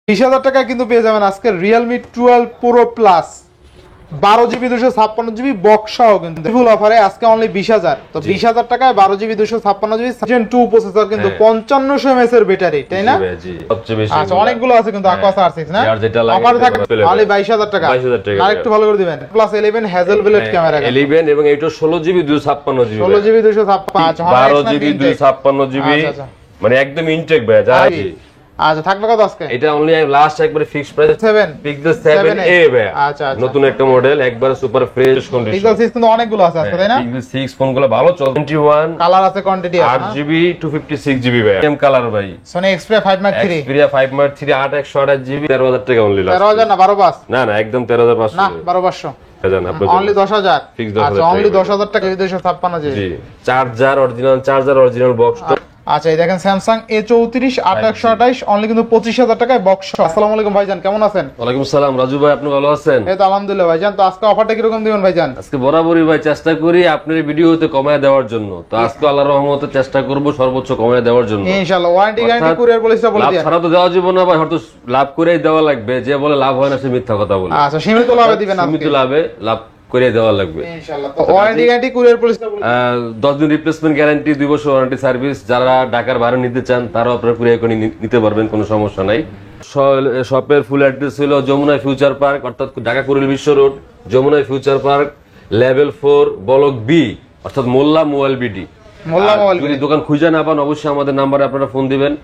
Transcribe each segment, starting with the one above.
20,000 টাকায় কিন্তু পেয়ে যাবেন আজকে Realme 12 Pro Plus 12GB 256GB box সহ কিন্তু ফুল অফারে আজকে অনলি 20,000। তো 20,000 টাকায় 12GB 256GB Gen 2 প্রসেসর কিন্তু 5500 mAh এর ব্যাটারি, তাই না? আচ্ছা, অনেকগুলো আছে কিন্তু Aquos R6 না? অফার থাকবে অনলি 22,000 টাকা। আরেকটু ভালো করে দিবেন। প্লাস 11 Hazelblade ক্যামেরা 11 এবং এটা 16GB 256GB 16GB 256 12GB 256GB মানে একদম ইনটেক ভাই যা আছে। আচ্ছা, থাকবে কত আজকে? এটা অনলি লাস্ট একবারে ফিক্সড প্রাইস 7 Pixel 7a ভাই। আচ্ছা, নতুন একটা মডেল একবারে সুপার ফ্রেশ কন্ডিশন। Pixel 6 কিন্তু অনেকগুলো আছে আজকে, তাই না? Pixel 6 ফোনগুলো ভালো চলে। 21 কালার আছে, কোয়ান্টিটি আছে 8GB 256GB ভাই। সেম কালার ভাই। Sony Xperia 5 Mark 3 Xperia 5 Mark 3 8/128GB 13,000 টাকা অনলি লাস্ট। 13,000 না 12,500? না না একদম 13,500 না 12,500 জানেন আপনি অনলি 10,000। আচ্ছা, অনলি 10,000 টাকা 256GB। জি, charger original charger original box. আচ্ছা, এই দেখেন Samsung A34 8128 অনলি কিন্তু 25,000 টাকায় বক্স। আসসালামু আলাইকুম ভাইজান, কেমন আছেন? ওয়ালাইকুম আসসালাম রাজু ভাই, আপনি ভালো আছেন? এই তো আলহামদুলিল্লাহ ভাইজান। তো আজকে অফারটা কি রকম দিবেন ভাইজান? আজকে বরাবরই ভাই চেষ্টা করি আপনার ভিডিওতে কমায় দেওয়ার জন্য। তো আজকে আল্লাহর রহমতে চেষ্টা করব সর্বোচ্চ কমায় দেওয়ার জন্য ইনশাআল্লাহ। ওয়ারেন্টি গ্যারান্টি কুরিয়ার পলিসিটা বলে দিন। লাভ ছাড়া তো দেওয়া যাবে না ভাই, হয়তো লাভ করেই দেওয়া লাগবে। যে বলে লাভ হয় না সে মিথ্যা কথা বলে। আচ্ছা, সীমিত লাভে দিবেন আজকে। সীমিত লাভে লাভ করে দেওয়া লাগবে ইনশাআল্লাহ। তো ওয়ারেন্টি গ্যারান্টি কুরিয়ার পলিসিটা বলে 10 দিন রিপ্লেসমেন্ট গ্যারান্টি, 2 বছর ওয়ারেন্টি সার্ভিস। যারা ঢাকার বাইরে নিতে চান তারাও আপনারা কুরিয়ার করে নিতে পারবেন, কোনো সমস্যা নাই। শপের ফুল অ্যাড্রেস হলো যমুনা ফিউচার পার্ক, অর্থাৎ Dhaka Kuril Bishwa road, Jamuna future park, level 4 block B, অর্থাৎ মোল্লা মোবাইল বিডি। যদি দোকান খুঁজে না পান অবশ্যই আমাদের নম্বরে আপনারা ফোন দিবেন,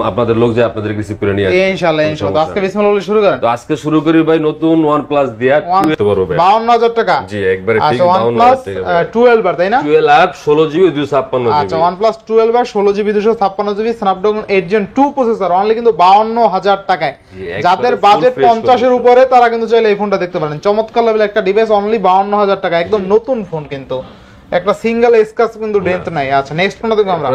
আপনাদের লোক যে আপনাদের রিসিভ করে নিয়ে আসবে ইনশাআল্লাহ। ইনশাআল্লাহ। আজকে বিসমিল্লাহ বলে শুরু করেন। তো আজকে শুরু করি ভাই নতুন OnePlus দিয়া 52,000 টাকা। জি, একবারে ঠিক 52,000 টাকা। 12 বার, তাই না? 12 16GB 256GB। আচ্ছা, OnePlus 12 বার 16GB 256GB Snapdragon 8 Gen 2 processor only কিন্তু 52,000 টাকায়। যাদের বাজেট 50 এর উপরে তারা কিন্তু চাইলে এই ফোনটা দেখতে পারেন। চমৎকার লেভেল একটা ডিভাইস অনলি 52,000 টাকা, একদম নতুন ফোন কিন্তু একটা সিঙ্গেল স্ক্র্যাচ কিন্তু ডেন্ট নাই। আচ্ছা, নেক্সট ফোনটা দেখব আমরা।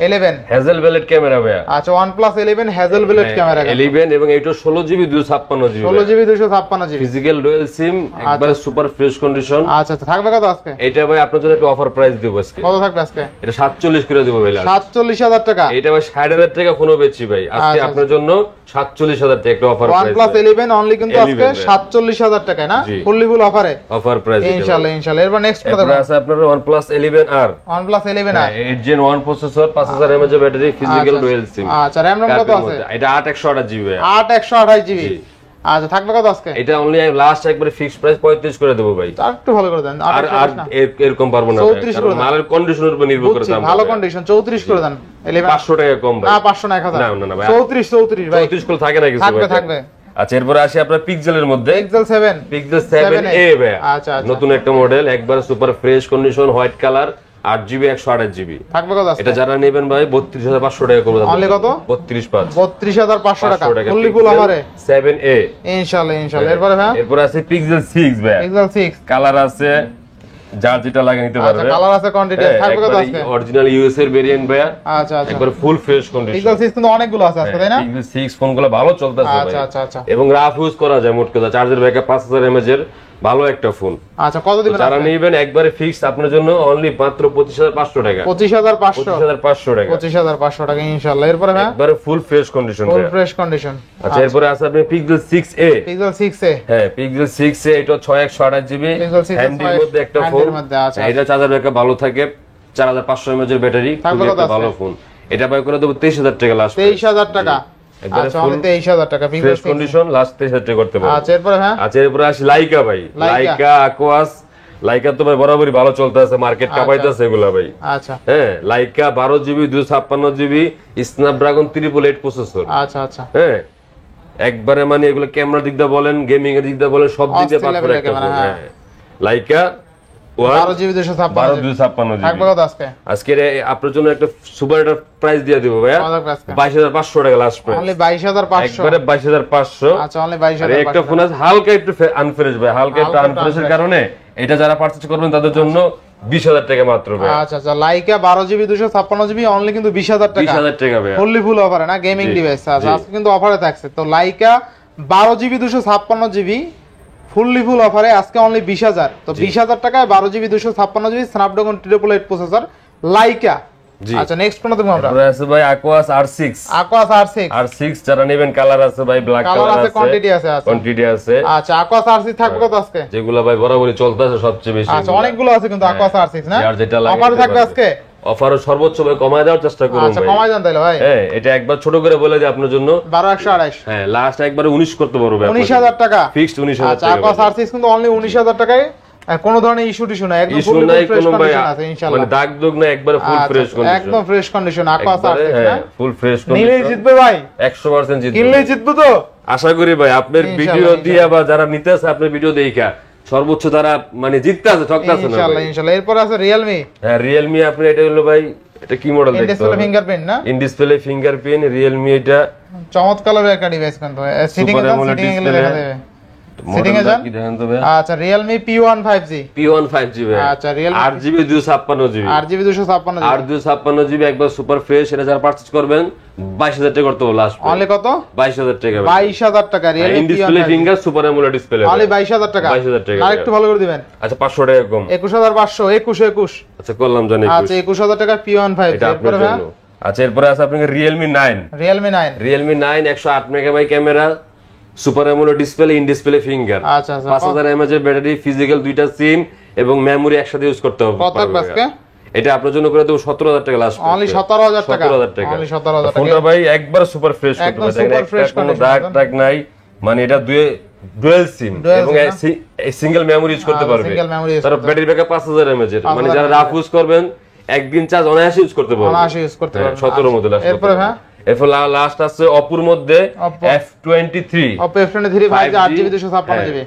11 Hazelblade ক্যামেরা ভাই। আচ্ছা, OnePlus 11 Hazelblade ক্যামেরা 11 এবং এটা 16GB 256GB 16GB 256GB physical dual সিম, একবারে সুপার ফ্রেশ কন্ডিশন। আচ্ছা, থাকবে কত আজকে? এটা ভাই আপনাদের জন্য একটা অফার প্রাইস দেব আজকে। কত থাকবে আজকে? এটা 47 করে দেব ভাই। 47,000 টাকা। এটা ভাই 60,000 টাকা ফোনও বেচি ভাই আজকে আপনাদের জন্য 47,000 টাকা একটা অফার প্রাইস। OnePlus 11 অনলি কিন্তু আজকে 47,000 টাকা, না? ফুললি ফুল অফারে অফার প্রাইস ইনশাআল্লাহ। ইনশাআল্লাহ। এরপর নেক্সট কথা আছে আপনার OnePlus 11R। OnePlus 11R 8 Gen 1 processor, 5000 mAh battery, physical dual SIM. আচ্ছা, RAM ROM কত আছে? এটা 8/128GB 8/128GB। আচ্ছা, থাকবে কত আজকে? এটা অনলি লাস্ট একবারে ফিক্সড প্রাইস 35 করে দেব ভাই। আর একটু ভালো করে দেন। আর এরকম পারবো না, 34 করে দেন। মালের কন্ডিশনের উপর নির্ভর করে দাম। ভালো কন্ডিশন 34 করে দেন। 500 টাকা কম ভাই। না 500 না 1000। না ভাই 34 ভাই। 34 কল থাকে না কিছু ভাই। থাকবে। আচ্ছা, এরপর আসি আপনার পিক্সেলের মধ্যে Pixel 7 Pixel 7a ভাই। আচ্ছা, নতুন একটা মডেল একবারে super fresh condition, white colour, 8GB 128GB। থাকবে কত আজকে? এটা যারা নেবেন ভাই 32,500 টাকা করে দাম। অনলি কত? 32,500 টাকা ফুললি ফুল অফারে 7a ইনশাআল্লাহ। ইনশাআল্লাহ। এরপর হ্যাঁ, এরপর আছে Pixel 6 ভাই। Pixel 6 কালার আছে, যার যেটা লাগে নিতে পারবে। আচ্ছা, কালার আছে, কোয়ান্টিটি থাকবে কত আজকে? অরিজিনাল ইউএস এর ভেরিয়েন্ট ভাই। আচ্ছা, একবার ফুল ফ্রেশ কন্ডিশন। Pixel 6 কিন্তু অনেকগুলো আছে আজকে, তাই না? Pixel 6 ফোনগুলো ভালো চলতেছে ভাই। আচ্ছা। এবং রাফ ইউজ করা যায় মোট কথা। চার্জার ব্যাকআপ 5000 mAh এর ভালো একটা ফোন। আচ্ছা, কত দিবেন? যারা নেবেন একবারে ফিক্সড আপনার জন্য অনলি মাত্র 25,500 টাকা। 25,500 টাকা 25,500 টাকা ইনশাআল্লাহ। এরপর হ্যাঁ, একবারে full fresh condition full fresh condition. আচ্ছা, এরপর আছে আপনি Pixel 6a। Pixel 6a হ্যাঁ, Pixel 6a এটা 6/128GB হ্যান্ডির মধ্যে একটা ফোন। এটা চার্জার ব্যাকআপ ভালো থাকে, 4500 mAh এর ব্যাটারি, খুবই একটা ভালো ফোন। এটা বাই করে দেব 23,000 টাকা লাস্ট। 23,000 টাকা। আচ্ছা, অনলি 23,000 টাকা ফ্রেশ কন্ডিশন, লাস্ট 23,000 টাকা করতে পারবেন। আচ্ছা, এরপর হ্যাঁ, আচ্ছা, এরপর আসি লাইকা ভাই। লাইকা Aquos, লাইকা তো ভাই বরাবরই ভালো চলতেছে, মার্কেট কাঁপাইতেছে এগুলা ভাই। আচ্ছা, হ্যাঁ, Laika 12GB 256GB Snapdragon 888 processor. আচ্ছা। হ্যাঁ, একবারে মানে এগুলো ক্যামেরা দিক দিয়ে বলেন, গেমিং এর দিক দিয়ে বলেন, সব দিক দিয়ে পারফেক্ট একটা ফোন। হ্যাঁ, লাইকা 12GB 256GB থাকবে কত আজকে? আজকে আপনার জন্য একটা সুপার একটা প্রাইস দিয়ে দিব ভাই। 22,500 টাকা লাস্ট প্রাইস। অনলি 22,500 একবারে 22,500। আচ্ছা, অনলি 22,500। একটা ফোন আছে হালকা একটু আনফ্রেশ ভাই, হালকা একটু আনফ্রেশের কারণে এটা যারা পারচেজ করবেন তাদের জন্য 20,000 টাকা মাত্র ভাই। আচ্ছা, লাইকা 12GB 256GB অনলি কিন্তু 20,000 টাকা। 20,000 টাকা ভাই, ফুললি ফুল অফারে, না? Gaming device. আজকে কিন্তু অফারে থাকছে। তো Laika 12GB 256GB fully full অফারে আজকে অনলি 20,000। তো 20,000 টাকায় 12GB 256GB Snapdragon 888 processor Laika জি। আচ্ছা নেক্সট কোন দেখব আমরা? তারপরে আছে ভাই Aquas R6 Aquas R6 R6 যারা নেবেন কালার আছে ভাই ব্ল্যাক কালার কালার আছে, আছে কোয়ান্টিটি আছে, আচ্ছা কোয়ান্টিটি আছে। আচ্ছা Aquas R6 থাকবে কত আজকে? যেগুলো ভাই বরাবরই চলতেছে সবচেয়ে বেশি। আচ্ছা অনেকগুলো আছে কিন্তু Aquas R6 না? যার যেটা লাগে অফার নিতে থাকবে পারবে। আজকে? অফারও সর্বোচ্চ ভাবে কমায় দেওয়ার চেষ্টা করুন আচ্ছা ভাই। কমাই দেন তাহলে ভাই। হ্যাঁ এটা একবার ছোট করে বলে দিই আপনার জন্য 12128 হ্যাঁ লাস্ট একবারে 19 করতে পারবে 19000 টাকা ফিক্সড 19000 আচ্ছা টাকা। Aquas R6 কিন্তু অনলি 19000 টাকায় কোনো ধরনের ইস্যু টিস্যু না, একদম ইস্যু ফুল নাই ফ্রেশ কোনো ভাই, কন্ডিশন আছে ইনশাআল্লাহ। মানে দাগ দুগ না, একবারে ফুল ফ্রেশ কন্ডিশন, একদম ফ্রেশ কন্ডিশন Aquas R6 না? ফুল ফ্রেশ নিলেই কন্ডিশন জিতবে ভাই, 100% জিতবে। কিনলেই জিতবে তো আশা করি ভাই আপনার ইনশাআল্লাহ, ভিডিও দিয়ে বা যারা নিতেছে আপনার ভিডিও দেখা সর্বোচ্চ তারা মানে জিততে আছে, ঠকতেছে না ইনশাআল্লাহ ভাই। ইনশাআল্লাহ। এরপর আছে Realme হ্যাঁ Realme আপনি এটা হলো ভাই, এটা কি মডেল দেখতে ডিসপ্লে হবে? ফিঙ্গারপ্রিন্ট না? ইন ডিসপ্লে ফিঙ্গারপ্রিন্ট Realme এটা চমৎকার একটা ডিভাইস কিন্তু সিটিং এ Super AMOLED সিটিং এ display, দেখা যাবে। সিটিং এ মডেলটা যান। কি দেখেন তো ভাই? আচ্ছা Realme P1 5G P1 5G ভাই। আচ্ছা, Realme 8GB 256GB 8GB 256GB 8 256GB একবার সুপার ফ্রেশ। এটা যারা পারচেজ করবেন 22000 টাকা করতে হবে লাস্ট। অনলি কত? 22000 টাকা ভাই। 22000 টাকা Realme in display P1 finger super AMOLED display only 22000 টাকা 22000 টাকা। আর একটু ভালো করে দিবেন। আচ্ছা 500 টাকা কম। 21500 21 আচ্ছা করলাম জানি আচ্ছা 21000 টাকা P1 5G। এটা আপনার এরপরে জন্য। আচ্ছা এরপরে আছে আপনাকে Realme 9 Realme 9 Realme 9 108 megabyte camera, super AMOLED display, in display finger, আচ্ছা আচ্ছা 5000 mAh এর ব্যাটারি, ফিজিক্যাল দুইটা সিম এবং মেমোরি একসাথে ইউজ করতে হবে। কত পারবে আজকে? এটা আপনার জন্য করে দেব 17000 টাকা লাস্ট। অনলি 17000 টাকা 17000 টাকা। অনলি 17000 টাকা ফোনটা ভাই একবার সুপার ফ্রেশ করতে একদম পারে, super fresh কোনো condition দাগ একদম। টাগ নাই, মানে এটা ডুয়াল সিম Dual এবং SIM সিঙ্গেল মেমোরি ইউজ করতে পারবে। single memory use তার করতে ব্যাটারি ব্যাকআপ 5000 mAh এর, মানে 5000 যারা রাফ ইউজ করবেন একদিন চার্জ অনায়াসে ইউজ করতে পারবে, অনায়াসে ইউজ করতে পারবেন। 17 এর মধ্যে লাস্ট। এরপরে হ্যাঁ এরপর লাস্ট আছে অপুর মধ্যে Oppo F23 Oppo F23 5G 8GB 256GB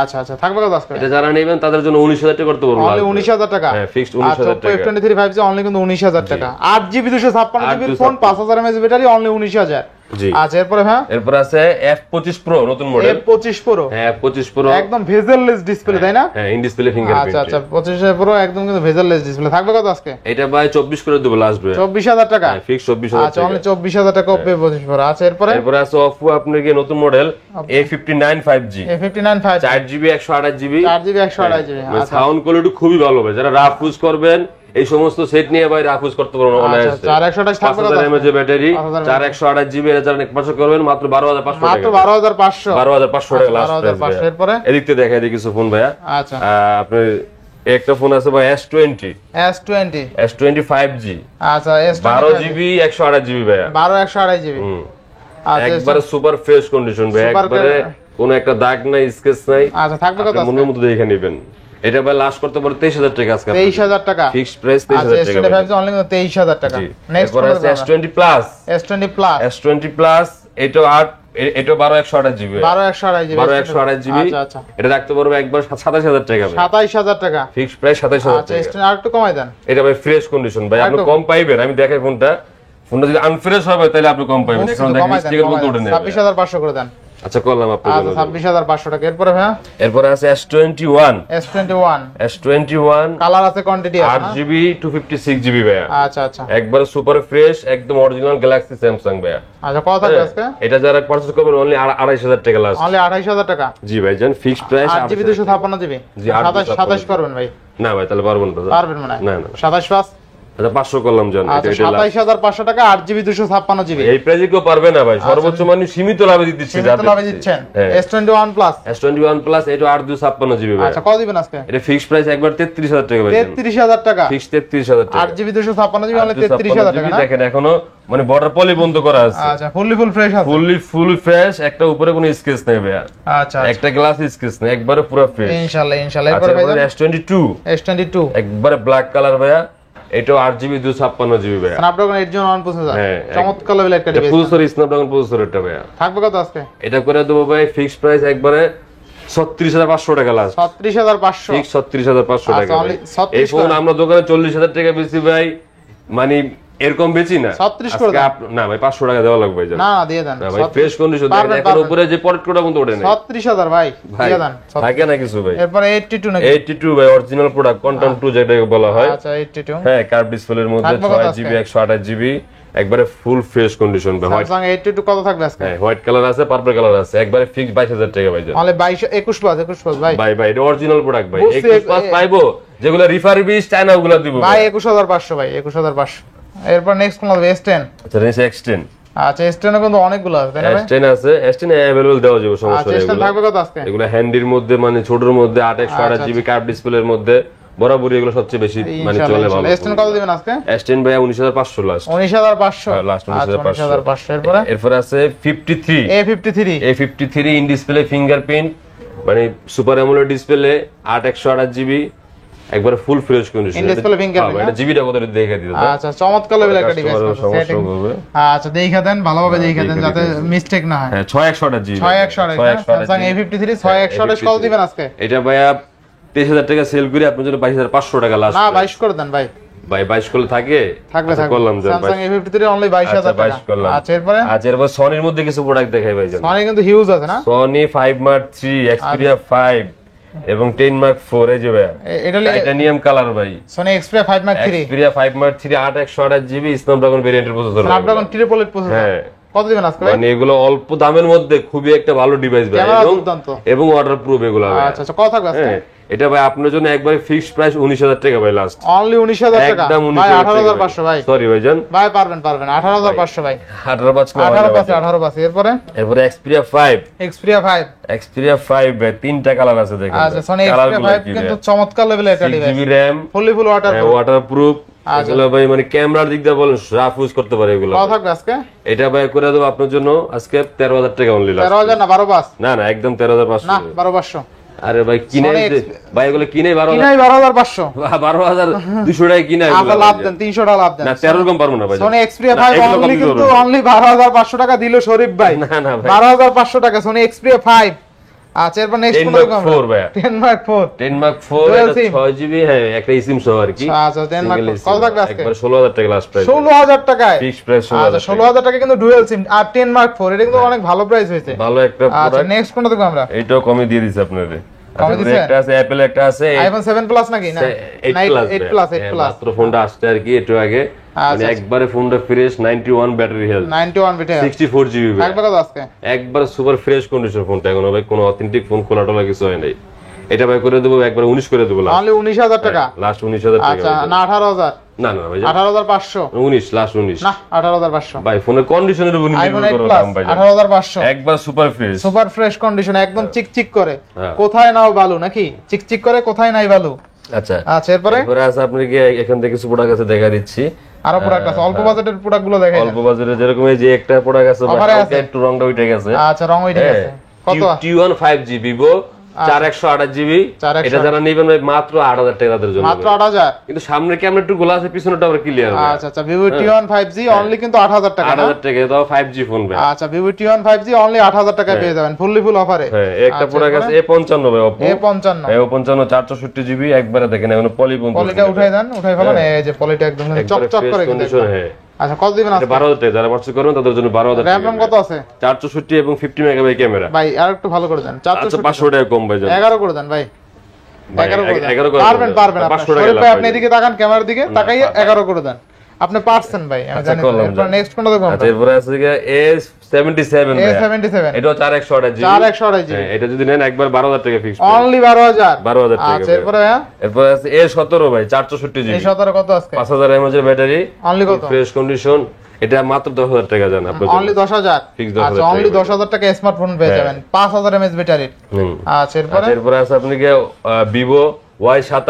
আচ্ছা আচ্ছা থাকবে কত আজকে? এটা যারা নেবেন তাদের জন্য 19000 টাকা করতে পারবো অনলি 19000 টাকা হ্যাঁ ফিক্সড আচ্ছা 19000 Oppo টাকা। F23 5G অনলি কিন্তু 19000 টাকা 8GB 256GB phone 5000 mAh battery only 19000। জি। আচ্ছা এরপরে হ্যাঁ এরপর আছে F25 Pro নতুন মডেল। F25 Pro হ্যাঁ F25 Pro একদম ভেজেললেস ডিসপ্লে তাই না? হ্যাঁ ইন ডিসপ্লে ফিঙ্গারপ্রিন্ট। আচ্ছা আচ্ছা 25 Pro একদম কিন্তু ভেজেললেস ডিসপ্লে থাকবে কত আজকে? এটা ভাই 24 করে দেব লাস্ট ভাই। 24000 টাকা হ্যাঁ ফিক্স 24000 আচ্ছা টাকা। অনলি 24000 টাকা Oppo F25 Pro। আচ্ছা এরপরে এরপর আছে Oppo আপনার কি নতুন model A59 5G A59 5G 4GB 128GB 4GB 128GB মানে আচ্ছা সাউন্ড কোয়ালিটি খুবই ভালো হবে, যারা রাফ ইউজ করবেন এই সমস্ত সেট নিয়ে ভাই রাফ ইউজ করতে পারবেন অনায়াসে। আচ্ছা 4128 থাকবে কত? 5000 mAh ব্যাটারি 5000 4128GB এর যারা নির্বাচন করবেন মাত্র 12500 মাত্র টাকা। 12500 12500 টাকা লাস্ট 12500 এরপরে এদিক থেকে দেখাই দিই কিছু ফোন ভাইয়া। আচ্ছা আপনার একটা ফোন আছে ভাই S20 S20 5G আচ্ছা S20 12GB 128GB ভাইয়া। 12128GB হুম। আচ্ছা একবারে সুপার ফ্রেশ কন্ডিশন ভাই, Super একবারে কোনো একটা দাগ নাই, স্কেচ নাই, আচ্ছা থাকবে কত আপনি আজকে? মনের মতো দেখে নেবেন। এটা ভাই লাস্ট করতে পারে 23000 টাকা আজকে। 23000 টাকা ফিক্সড প্রাইস আচ্ছা 23000 টাকা S20 ভাই। 5G অনলি 23000 টাকা জি। নেক্সট এরপর আছে S20 প্লাস S20 প্লাস এটা 12128GB 12128GB 12128GB আচ্ছা আচ্ছা এটা রাখতে পারবে একবার 27000 টাকা ভাই। 27000 টাকা ফিক্সড প্রাইস 27000 আচ্ছা টাকা। S20 আরেকটু কমাই দেন এটা ভাই ফ্রেশ কন্ডিশন ভাই, আপনি একদম। কম পাইবেন। আমি দেখাই ফোনটা যদি আনফ্রেশ হবে তাহলে আপনি কম পাইবেন, বুঝছি কারণ তো, দেখেন কমাই দেন, স্টিকার কমাই মতো দেন। ওঠে না। 26500 করে দেন আচ্ছা করলাম আপনার আচ্ছা জন্য। 26500 টাকা এরপরে হ্যাঁ এরপরে আছে S21 S21 কালার আছে কোয়ান্টিটি আছে না? 8GB 256GB ভাইয়া। আচ্ছা আচ্ছা একবার সুপার ফ্রেশ একদম অরিজিনাল গ্যালাক্সি স্যামসাং ভাইয়া। আচ্ছা কত থাকবে আজকে? এটা যারা পারচেজ করবেন অনলি 28000 টাকা লাস্ট। অনলি 28000 টাকা জি ভাই জান ফিক্সড প্রাইস 8GB 256GB জি, 8GB 27 করবেন ভাই না ভাই তাহলে পারবেন না। পারবেন মানে না না 27 আচ্ছা 500 করলাম জান। আচ্ছা 27500 টাকা 8GB 256GB এই প্রাইসে কেউ পারবে না ভাই, সর্বোচ্চ মানে সীমিত লাভে দিচ্ছি সীমিত লাভে দিচ্ছেন S21 প্লাস S21 প্লাস এটা 8256GB ভাই। আচ্ছা কত দিবেন আজকে? এটা ফিক্সড প্রাইস একবার 33000 টাকা ভাই। 33000 টাকা ফিক্স 33000 টাকা। 8GB 256GB অনলি 33000 টাকা না? দেখেন এখনো মানে বর্ডার পলি বন্ধ করা আছে, আচ্ছা ফুল ফ্রেশ আছে ফুল ফ্রেশ, একটা উপরে কোনো স্কেচ নেই ভাই, আচ্ছা একটা গ্লাস স্কেচ নেই, একবারে পুরো ফ্রেশ। ইনশাআল্লাহ আচ্ছা এরপর ভাই S22 S22 একবারে ব্ল্যাক কালার ভাইয়া, এটাও 8GB 256GB ভাইয়া। স্ন্যাপড্রাগন 801 প্রসেসর হ্যাঁ, চমৎকার লেভেল একটা এটা ডিভাইস প্রসেসর স্ন্যাপড্রাগন প্রসেসর এটা ভাইয়া। থাকবে কত আজকে? এটা করে দেবো ভাই ফিক্সড প্রাইস একবারে 36500 টাকা লাস্ট। 36500 ফিক্স 36500 টাকা আচ্ছা, ভাই। only 36 এই ফোন আমরা দোকানে 40000 টাকা বেশি ভাই, মানে এরকম বেচি না। 36 করে আজকে না ভাই 500 টাকা দেওয়া লাগবে ভাই। না দিয়ে দেন না ভাই ফ্রেশ কন্ডিশন দেখেন, এখন উপরে যে পরেট কোটা কিন্তু ওঠে না 36000 ভাই ভাই, দিয়ে দেন থাকে না কিছু ভাই। এরপর 82 নাকি? 82 ভাই অরিজিনাল প্রোডাক্ট কোয়ান্টাম 2 যেটাকে বলা হয়। আচ্ছা 82 হ্যাঁ কার্ভ ডিসপ্লের মধ্যে থাকবে কত 6GB 128GB একবারে ফুল ফ্রেশ কন্ডিশন ভাই। হোয়াইট স্যামসাং 82 কত থাকবে আজকে? হ্যাঁ হোয়াইট কালার আছে, পার্পল কালার আছে, একবারে ফিক্স 22000 টাকা ভাই। অনলি 21 প্লাস ভাই ভাই এটা অরিজিনাল প্রোডাক্ট ভাই। বুঝছি, 21 পাস পাইবো, যেগুলো রিফারবিশ চায়না ওগুলো দিব ভাই 21500 ভাই 21500 এরপর নেক্সট কোন হবে S10? আচ্ছা রেঞ্জ X10 আচ্ছা S10 এ কিন্তু অনেকগুলো আছে তাই না ভাই? S10 আছে, S10 अवेलेबल দেওয়া যাবে, সমস্যা আচ্ছা নেই। S10 থাকবে কত আজকে? এগুলো হ্যান্ডির মধ্যে মানে ছোটর মধ্যে 8/128GB কার্ভ ডিসপ্লের মধ্যে বরাবরই এগুলো সবচেয়ে বেশি মানে চলে ভালো। S10 কত দিবেন আজকে? S10 ভাই 19500 লাস্ট। 19500 লাস্ট 19500। এরপরে এরপর আছে 53 A53 ইন ডিসপ্লে ফিঙ্গারপ্রিন্ট মানে সুপার অ্যামোলেড ডিসপ্লে 8/128GB একবার full fresh condition. In display fingerprint এটা জিবিটা কত দেখে দিতে দাও। আচ্ছা চমৎকার লেভেল একটা ডিভাইস সমস্যা হবে। আচ্ছা দেখা দেন ভালোভাবে দেখা দেন যাতে মিস্টেক না হয়। হ্যাঁ 6128GB 6128 Samsung A53 6128 কত দিবেন আজকে? এটা ভাইয়া 23000 টাকা সেল করে আপনার জন্য 22500 টাকা লাস্ট। না 22 করে দেন ভাই। ভাই 22 করলে থাকে? থাকলে আচ্ছা, থাকবে। করলাম দেন Samsung A53 অনলি 22000 টাকা। 22 করলাম। আচ্ছা এরপরে? আচ্ছা এরপর সনির মধ্যে কিছু প্রোডাক্ট দেখাই ভাই জান। সনি কিন্তু হিউজ আছে না? সনি 5 Mark 3 Xperia 5 এবং 10 Mark 4 এই যে ভাই এটা টাইটানিয়াম কালার ভাই। Sony Xperia 5 Mark 3 Xperia 5 Mark 3 8/128GB Snapdragon ভেরিয়েন্টের processor. Snapdragon triple eight processor. হ্যাঁ কত দিবেন আজকে ভাই? মানে এগুলো অল্প দামের মধ্যে খুবই একটা ভালো ডিভাইস ভাই, এবং ওয়াটারপ্রুফ এগুলো ভাই। আচ্ছা আচ্ছা কত থাকবে আজকে? এটা ভাই আপনার জন্য একবারে ফিক্সড প্রাইস 19000 টাকা ভাই লাস্ট। অনলি 19000 টাকা একদম ভাই 18500 18500 ভাই। সরি ভাই জান ভাই পারবেন 18500 ভাই। 18 এরপরে Xperia 5 ভাই তিনটা কালার আছে দেখেন। আচ্ছা সনি Xperia 5 কিন্তু চমৎকার লেভেলের একটা ডিভাইস। 6GB RAM ফুল ওয়াটারপ্রুফ এগুলো ভাই মানে ক্যামেরার দিক দিয়ে বলেন রাফ ইউজ করতে পারে এগুলো। কত থাকবে আজকে? এটা ভাই করে দেব আপনার জন্য আজকে 13000 টাকা অনলি লাস্ট। 13000 না 12500? না না একদম 13500 না 12500। আরে ভাই কিনে ভাই এগুলো কিনে 12000 কিনাই 12500 12200 টাকা কিনে আপনি লাভ দেন 300 টাকা লাভ দেন না 13 কম পারবো না ভাই। সনি Xperia 5 অনলি কিন্তু অনলি 12500 টাকা দিল শরীফ ভাই। না না ভাই 12500 টাকা সনি Xperia 5। আচ্ছা এরপর নেক্সট কোন রকম? 10 ভাই 10 Mark 4 এটা 6GB হ্যাঁ একটা সিম সহ আর কি। আচ্ছা 10 Mark 4 কত থাকবে আজকে? একবার 16000 টাকা লাস্ট প্রাইস। 16000 টাকায় ফিক্সড প্রাইস 16000। আচ্ছা 16000 টাকা কিন্তু ডুয়াল সিম আর 10 Mark 4 এটা কিন্তু অনেক ভালো প্রাইস হয়েছে। ভালো একটা আচ্ছা প্রোডাক্ট। নেক্সট কোনটা দেখব আমরা? এটাও কমে দিয়ে দিছি আপনারে। একটা আছে অ্যাপল একটা আছে iPhone 7 প্লাস নাকি না 8 প্লাস মাত্র ফোনটা আসছে আর কি একটু আগে মানে একবারে ফোনটা fresh 91 battery health 91 battery 64GB থাকবে কত আজকে? একবার সুপার ফ্রেশ কন্ডিশন ফোনটা এখন ভাই কোনো অথেন্টিক ফোন খোলা টোলা কিছু হয় নাই। এটা ভাই করে দেবো একবার 19 করে দেবো অনলি 19000 টাকা লাস্ট 19000 টাকা। আচ্ছা না 18000 না না ভাই 18500 19 লাস্ট 19 না 18500 ভাই ফোনের কন্ডিশনের উপর নির্ভর করে দাম ভাই 18500 একবার সুপার ফ্রেশ কন্ডিশন একদম চিকচিক করে কোথায় নাও ভালো নাকি চিকচিক করে কোথায় নাই ভালো। আচ্ছা আচ্ছা এরপরে আছে আপনাকে এখান থেকে কিছু প্রোডাক্ট আছে দেখা দিচ্ছি। আরো প্রোডাক্ট আছে অল্প বাজেটের প্রোডাক্ট গুলো দেখাই অল্প বাজেটে যেরকম এই যে একটা প্রোডাক্ট আছে একটু রংটা উঠে গেছে। আচ্ছা রং উঠে গেছে কত? T1 5G Vivo 4128GB এটা যারা নেবেন ভাই মাত্র 8000 টাকা তাদের জন্য মাত্র 8000 কিন্তু সামনের ক্যামেরা একটু গোলা আছে পিছনেটা আবার ক্লিয়ার হবে। আচ্ছা আচ্ছা Vivo T1 5G অনলি কিন্তু 8000 টাকা 8000 টাকা দাও 5G ফোন ভাই। আচ্ছা Vivo T1 5G অনলি 8000 টাকায় পেয়ে যাবেন ফুল অফারে। হ্যাঁ একটা প্রোডাক্ট আছে A55 ভাই Oppo A55 A55 464GB একবারে দেখেন এখন পলিটা উঠাই দেন উঠাই ফেলেন এই যে পলিটা একদম চকচক করে কিন্তু হ্যাঁ। আচ্ছা কত দিবেন আজকে? 12000 টাকা যারা পারচেজ করবেন তাদের জন্য 12000 টাকা। RAM কত আছে? 464 এবং 50 মেগাবাইট ক্যামেরা ভাই আর একটু ভালো করে দেন 464 500 টাকা কম ভাই জান 11 করে দেন ভাই 11 করে দেন পারবেন আপনি এদিকে তাকান ক্যামেরার দিকে তাকাই 11 করে দেন আপনি পারছেন ভাই আমি জানি। এরপর নেক্সট কোনটা দেখব আমরা? আচ্ছা এরপর আছে A77 ভাই A77 এটা 4128GB 4128GB এটা যদি নেন একবার 12000 টাকা ফিক্স অনলি 12000 টাকা। আচ্ছা এরপর এরপর আছে A17 ভাই 464GB A17 কত আজকে? 5000 mAh এর ব্যাটারি অনলি কত? ফ্রেশ কন্ডিশন এটা মাত্র 10000 টাকা জান আপনি অনলি 10000 ফিক্স 10000 আচ্ছা অনলি 10000 টাকা স্মার্টফোন পেয়ে যাবেন 5000 mAh ব্যাটারি। আচ্ছা এরপর আছে আপনাকে Vivo Y27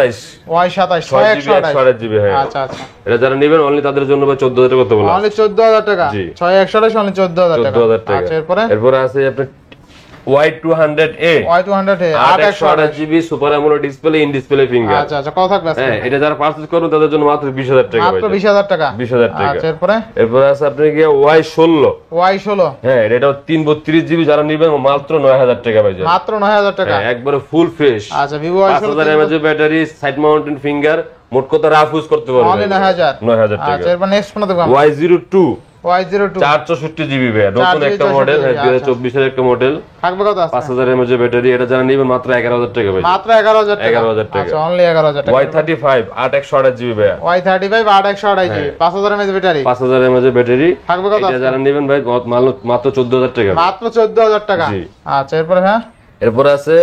6128GB হ্যাঁ আচ্ছা আচ্ছা এটা যারা নেবেন অনলি তাদের জন্য ভাই 14000 টাকা করতে বলা অনলি 14000 টাকা 6128 অনলি 14000 টাকা। আচ্ছা এরপর আছে আপনার Y200A 8/128GB super AMOLED display in display finger. আচ্ছা আচ্ছা কত থাকবে আজকে? হ্যাঁ এটা যারা পারচেজ করবেন তাদের জন্য মাত্র 20000 টাকা মাত্র 20000 টাকা 20000 টাকা। আচ্ছা এরপর আছে আপনাকে Y16 হ্যাঁ এটাও 332GB যারা নেবেন মাত্র 9000 টাকা ভাই মাত্র 9000 টাকা একবারে ফুল ফ্রেশ। আচ্ছা Vivo Y16 5000 mAh battery side mountain finger মোট কথা রাফ ইউজ করতে পারবেন অনলি 9000 টাকা। আচ্ছা এরপর নেক্সট কোন দেখব? Y02 464GB ভাই নতুন একটা মডেল 2024 এর একটা মডেল থাকবে কত আছে? 5000 mAh ব্যাটারি এটা যারা নেবেন মাত্র 11000 টাকা ভাই মাত্র 11000 টাকা 11000 টাকা আচ্ছা অনলি 11000 টাকা। Y35 8/128GB ভাই Y35 8128GB 5000 mAh battery 5000 mAh battery থাকবে কত? এটা যারা নেবেন ভাই মাত্র 14000 টাকা মাত্র 14000 টাকা। আচ্ছা এরপর হ্যাঁ এরপর আছে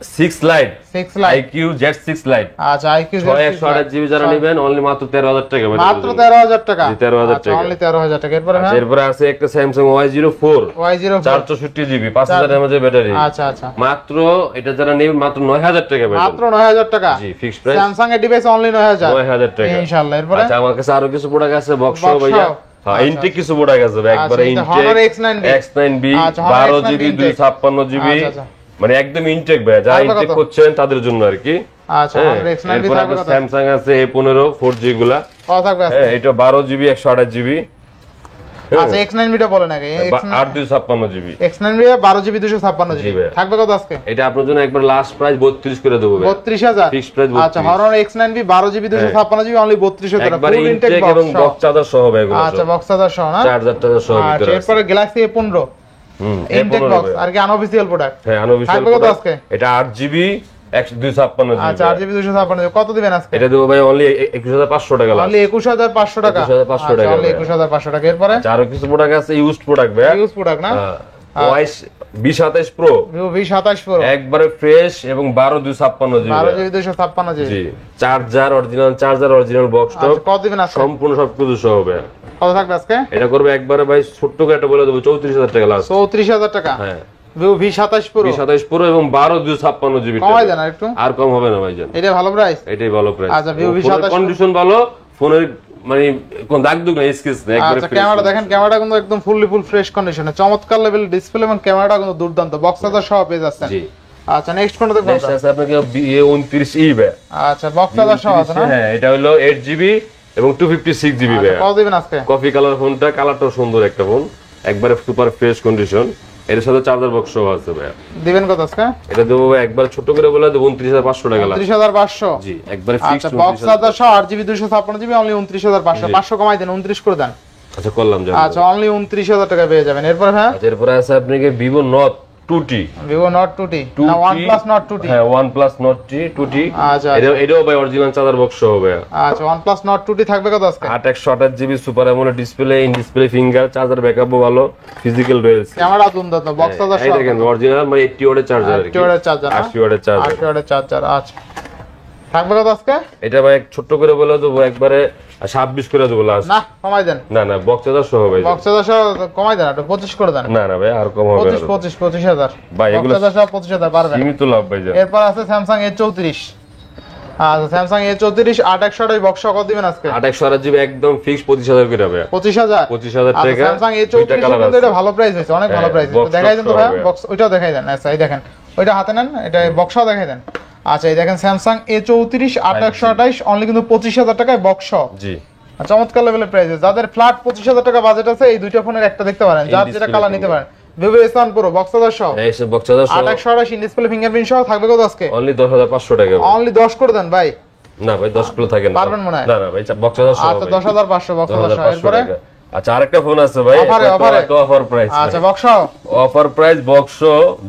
6 light 6 light IQ Z6 light আচ্ছা IQ 128 জিবি যারা নেবেন অনলি মাত্র 13000 টাকা মাত্র 13000 টাকা 13000 টাকা অনলি 13000 টাকা এরপরে হ্যাঁ এরপরে আছে একটা Samsung Y04 Y04 464 GB 5000 mAh battery আচ্ছা আচ্ছা মাত্র এটা যারা নেবেন মাত্র 9000 টাকা পাবেন মাত্র 9000 টাকা জি ফিক্সড প্রাইস স্যামসাং এর ডিভাইস অনলি 9000 টাকা ইনশাআল্লাহ এরপরে আচ্ছা আমার কাছে আরো কিছু প্রোডাক্ট আছে বক্স Box ভাইয়া সহ। হ্যাঁ ইনটেক কিছু প্রোডাক্ট আছে ভাই একবারে এটা Honor ইনটেক X9B X9B আচ্ছা, Honor 12 জিবি X9B 256 জিবি আচ্ছা, আচ্ছা। মানে একদম ইনটেক ভাই যারা তারপর ইনটেক কত? করছেন তাদের জন্য আর কি আচ্ছা Honor X9B এরপর থাকবে আছে কত স্যামসাং আছে A15 4G গুলা কত থাকবে আজকে? হ্যাঁ এটা 12 জিবি 128 জিবি আচ্ছা X9B টা বলেন আগে 8 256 GB X9B 12 GB 256 G GB ভাই। থাকবে কত আজকে এটা আপনার জন্য একবার লাস্ট প্রাইস 32 করে দেবো ভাই 32000 Fixed price 32 আচ্ছা Honor X9B 12 GB 256 GB only 32000 একবার ফুল ইনটেক ইনটেক এবং বক্স চার্জার সহ ভাই এগুলো আচ্ছা বক্স চার্জার সহ না চার্জার সহ আচ্ছা ভিতরে আছে এরপরে Galaxy A15 intact A15 box ভাই। আর কি আনঅফিশিয়াল প্রোডাক্ট হ্যাঁ আনঅফিশিয়াল থাকবে কত আজকে? এটা 8 জিবি 256 আচ্ছা জিবি 8 জিবি 256 কত দিবেন আজকে এটা দেবো ভাই অনলি 21500 টাকা অনলি 21500 টাকা 21500 টাকা অনলি ভাই। 21500 টাকা এরপরে আরো কিছু প্রোডাক্ট আছে ইউজড প্রোডাক্ট ভাই ইউজ প্রোডাক্ট না wise 2027 pro Vivo V27 Pro একবারে ফ্রেশ এবং 12 256 জিবি 12 জিবি 256 জিবি জি চার্জার অরিজিনাল বক্স টপ আচ্ছা কত দিবেন আজকে সম্পূর্ণ সবকিছু সহ হবে কত থাকবে আজকে এটা করবে একবারে ভাই ছোট্ট করে একটা বলে দেবো 34000 টাকা লাস্ট 34000 টাকা হ্যাঁ Vivo V27 Pro 27 প্রো এবং 12 256 জিবি কমাই দেন আর একটু আর কম হবে না ভাইজান এটা ভালো প্রাইস এটাই ভালো প্রাইস আচ্ছা, Vivo V27 কন্ডিশন ভালো ফোনের মানে কোন দাগ দুগ না স্কেচ না একবারে আচ্ছা ক্যামেরা দেখেন ক্যামেরাটা কিন্তু একদম ফুল ফ্রেশ কন্ডিশনে চমৎকার লেভেল ডিসপ্লে এবং ক্যামেরাটা কিন্তু দুর্দান্ত বক্স চার্জার সহ পেয়ে যাচ্ছেন জি আচ্ছা নেক্সট কোনটা দেখব নেক্সট আছে আপনাকে A29e ভাই আচ্ছা বক্স চার্জার সহ আছে না হ্যাঁ এটা হলো 8GB এবং 256 জিবি ভাই কত দিবেন আজকে কফি কালার ফোনটা কালারটাও সুন্দর একটা ফোন একবারে সুপার ফ্রেশ কন্ডিশন এর সাথে চার্জার বক্স সহ আছে ভাই দিবেন কত আজকে এটা দেবো ভাই একবার ছোট করে বলে দেবো 29500 টাকা লাগে 39500 জি একবারে আচ্ছা ফিক্সড বক্স চার্জার সহ 8GB 256GB অনলি 29500 500 কমাই দেন 29 করে দেন আচ্ছা করলাম জানি আচ্ছা অনলি 29000 টাকা পেয়ে যাবেন এরপর হ্যাঁ আচ্ছা এরপরে আছে আপনাকে Vivo Note 2T Vivo Note 2T না OnePlus Note 2T হ্যাঁ OnePlus Note 2T আচ্ছা এটাও ভাই অরিজিনাল চার্জার বক্স সহ হবে আচ্ছা OnePlus Note 2T থাকবে কত আজকে 8128 GB super AMOLED display in display finger charger ব্যাকআপও ভালো ফিজিক্যাল রয়েছে ক্যামেরা দুর্দান্ত বক্স চার্জার এই সহ দেখেন অরিজিনাল মানে 80 ওয়াটের চার্জার 80 ওয়াটের চার্জার 80 ওয়াটের চার্জার 80 ওয়াটের চার্জার আচ্ছা থাকবে কত আজকে এটা ভাই ছোট্ট করে বলে দেবো একবারে 26 করে দেবো লাস্ট না কমাই দেন না বক্স চার্জার সহ ভাই বক্স চার্জার সহ কমাই দেন একটু 25 করে দেন না ভাই আর কম হবে না 25000 ভাই, এগুলো- বক্স চার্জার সহ 25000 পারবেন সীমিত লাভ ভাই যা এরপর আছে Samsung A34 আচ্ছা Samsung A34 8128 বক্স সহ কত দিবেন আজকে 8128 জিবি একদম ফিক্স 25000 করে হবে 25000 25000 আচ্ছা, টাকা Samsung দুইটা A34 কালার কিন্তু আছে এটা ভালো প্রাইস হয়েছে অনেক ভালো হ্যাঁ, প্রাইস box দেখাই দেন তো সহ ভাই হবে। বক্স ওইটাও দেখাই দেন আচ্ছা এই দেখেন ওইটা হাতে নেন এটা বক্সও দেখাই দেন আচ্ছা এই দেখেন Samsung A34 8128 অনলি কিন্তু 25000 টাকায় বক্স সহ জি চমৎকার লেভেলের প্রাইস যাদের ফ্ল্যাট 25000 টাকা বাজেট আছে এই দুইটা ফোনের একটা দেখতে পারেন যার In যেটা display কালার নিতে পারেন Vivo S1 Pro box charger সহ এই সব বক্স চার্জার সহ 8128 ইন ডিসপ্লে ফিঙ্গারপ্রিন্ট সহ থাকবে কত আজকে অনলি 10500 টাকা অনলি 10 করে দেন ভাই না ভাই 10 কিলো থাকে না পারবেন মনে হয়? না ভাই বক্স চার্জার সহ আচ্ছা 10500 বক্স চার্জার সহ 10500 এরপরে টাকা আচ্ছা আরেকটা ফোন আছে ভাই অফারে। অফার প্রাইস আচ্ছা বক্স সহ offer price box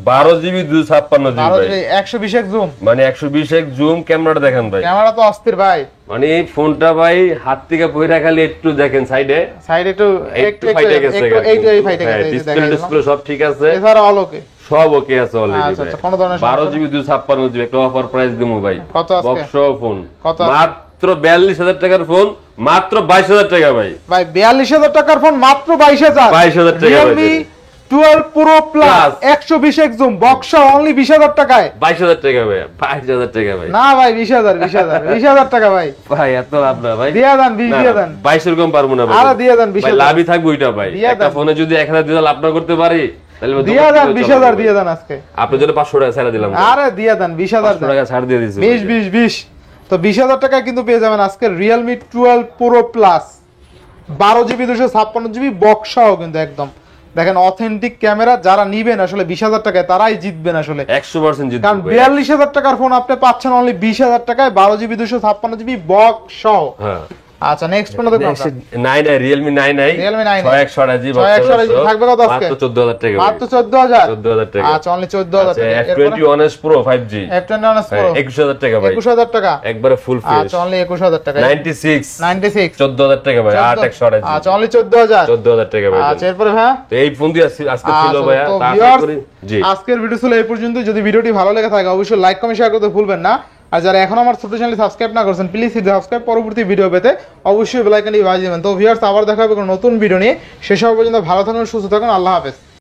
12 GB 256 GB 12 ভাই জিবি 120 জুম মানে 120 এক জুম ক্যামেরাটা দেখেন ভাই ক্যামেরা তো অস্থির ভাই মানে এই ফোনটা ভাই হাত থেকে পয়রা খালি একটু দেখেন সাইডে সাইড একটু একটু ফাইটে গেছে এই ফাইটে গেছে এই যে ডিসপ্লে দেখাই দিলাম ডিসপ্লে সব ঠিক আছে এছাড়া অলোকে সব ওকে আছে অলরেডি আচ্ছা, আচ্ছা, কোনো ধরনের 12 জিবি 256 জিবি একটা অফার প্রাইস দিমু ভাই কত আজকে? বক্স ফোন কত আজকে? মাত্র 42000 টাকার ফোন মাত্র 22000 টাকা ভাই ভাই 42000 টাকার ফোন মাত্র 22000 22,000 টাকা Realme ভাই। 12 Pro Plus Plus। 120 zoom box only 20000 টাকায় 22000 টাকা ভাই 22000 টাকা ভাই না ভাই 20000 টাকা ভাই ভাই এত লাভ না ভাই দিয়া দেন 20 দিয়ে দেন 22 এরকম পারবো না ভাই আরে দিয়ে দেন ভাই 20000 লাভই থাকবে ওইটা ভাই দিয়ে একটা দেন। ফোনে যদি 1000 দিয়ে লাভ না করতে পারি তাহলে ভাই দিয়া দোকান দেন থেকে 20000 চালাবো দিয়ে ভাই। দেন আজকে আপনার জন্য 500 টাকা ছাড়া দিলাম আরে দিয়ে দেন 20000 500 টাকা ছাড় দিয়ে দিছি 20 তো 20000 টাকায় কিন্তু পেয়ে যাবেন আজকে Realme 12 Pro Plus 12GB 256GB box সহ কিন্তু একদম দেখেন অথেন্টিক ক্যামেরা যারা নিবেন আসলে 20000 টাকায় তারাই জিতবেন আসলে 100% জিতবে কারণ ভাই। 42000 টাকার ফোন আপনি পাচ্ছেন অনলি 20000 টাকায় 12GB 256GB বক্স সহ হ্যাঁ আচ্ছা নেক্সট ফোন দেখো আমরা। 9i Realme 9i Realme 9i 6128 জি 6128 থাকবে কত আজকে? মাত্র 14000 টাকা ভাই। মাত্র 14000 14000 টাকা। আচ্ছা অনলি 14000 আচ্ছা টাকা। F21s Pro 5G F21 Pro 21000 টাকা ভাই। 21000 টাকা। একবারে ফুল ফ্রেশ। আচ্ছা অনলি 21000 টাকা। 96 14000 টাকা ভাই 8128 আচ্ছা অনলি 14000 14000 টাকা ভাই। আচ্ছা এরপরে ভাই তো এই ফোন দিয়ে আজকে ছিল আচ্ছা, ভাইয়া তো তা আশা viewers, করি জি আজকের ভিডিও ছিল এই পর্যন্ত। যদি ভিডিওটি ভালো লেগে থাকে অবশ্যই লাইক কমেন্ট শেয়ার করতে ভুলবেন না। আর যারা এখন আমার ছোট চ্যানেল সাবস্ক্রাইব না করেছেন প্লিজ সাবস্ক্রাইব, পরবর্তী ভিডিও পেতে অবশ্যই বেল আইকনটি বাজিয়ে দিবেন। তো ভিউয়ার্স আবার দেখা হবে কোনো নতুন ভিডিও নিয়ে। সে সময় পর্যন্ত ভালো থাকুন, সুস্থ থাকুন, আল্লাহ হাফেজ।